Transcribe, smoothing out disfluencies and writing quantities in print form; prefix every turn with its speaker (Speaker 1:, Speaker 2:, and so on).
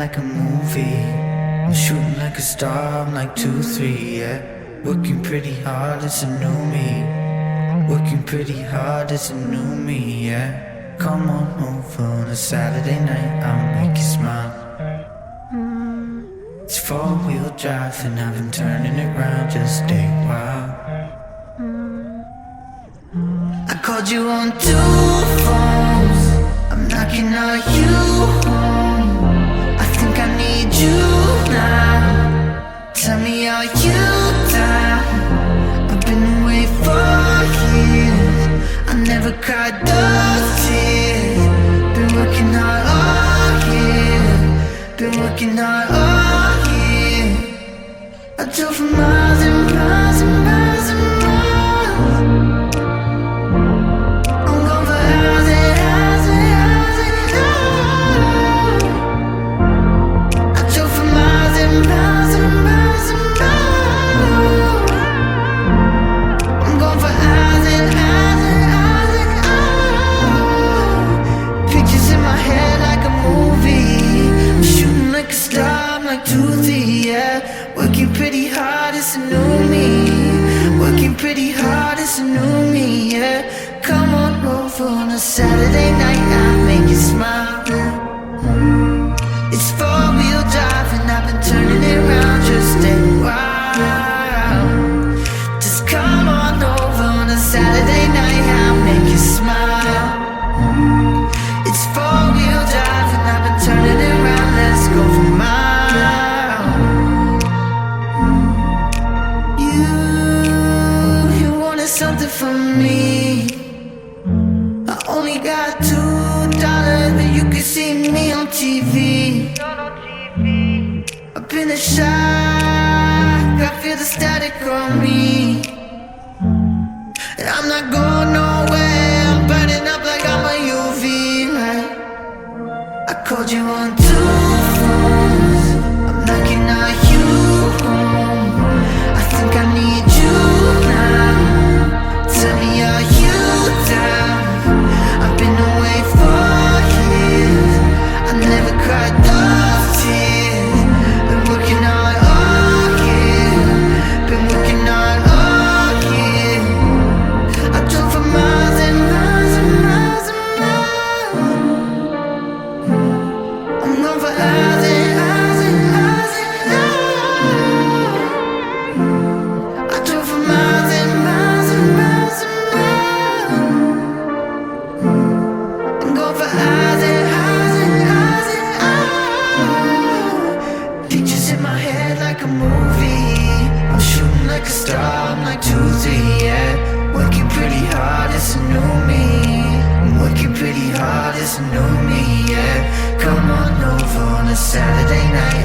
Speaker 1: like a movie. I'm shooting like a star, I'm like 2, 3, yeah. Working pretty hard, it's a new me. Working pretty hard, it's a new me, yeah. Come on over on a Saturday night, I'll make you smile. It's 4-wheel drive and I've been turning it round just a while. I called you on 2 phones, I'm knocking on you home. I think I need you now. Tell me, are you down? I've been away for years, I never cried those tears. Been working hard all year, been working hard all year. I drove for miles and miles and miles and miles. I'm going for hours and hours and hours and hours. I drove for miles and miles and miles and miles. I'm going for hours and hours and hours and hours. Pictures in my head like a movie. I'm shooting like a star, I'm like 2, 3, yeah. Working pretty hard, it's a new me. Working pretty hard, it's a new me, yeah. Come on over on a Saturday night, I'll make you smile. It's 4-wheel drive and I've been turning it round just a while. Just come on over on a Saturday night, I'll make you smile. It's 4-wheel drive and I've been turning it round, let's go for miles. You wanted something from me. I only got $2, but you can see me on TV. I've been a shock, I feel the static on me. And I'm not going nowhere, I'm burning up like I'm a UV light. I called you on 2 phones, I'm knocking on you home. I think I need you now. Tell me, are you down? I've been away for years, I never cried those tears. Been working hard all year, been working hard all year. I drove for miles and miles and miles and miles. I'm going for hours and hours and hours and hours. I drove for miles and miles and miles and miles. I'm going for hours and hours and hours and hours. Pictures in my head like a movie. I'm shooting like a star, I'm like 2, 3, yeah. Working pretty hard, it's a new me. I'm working pretty hard, it's a new me, yeah. Come on over on a Saturday night,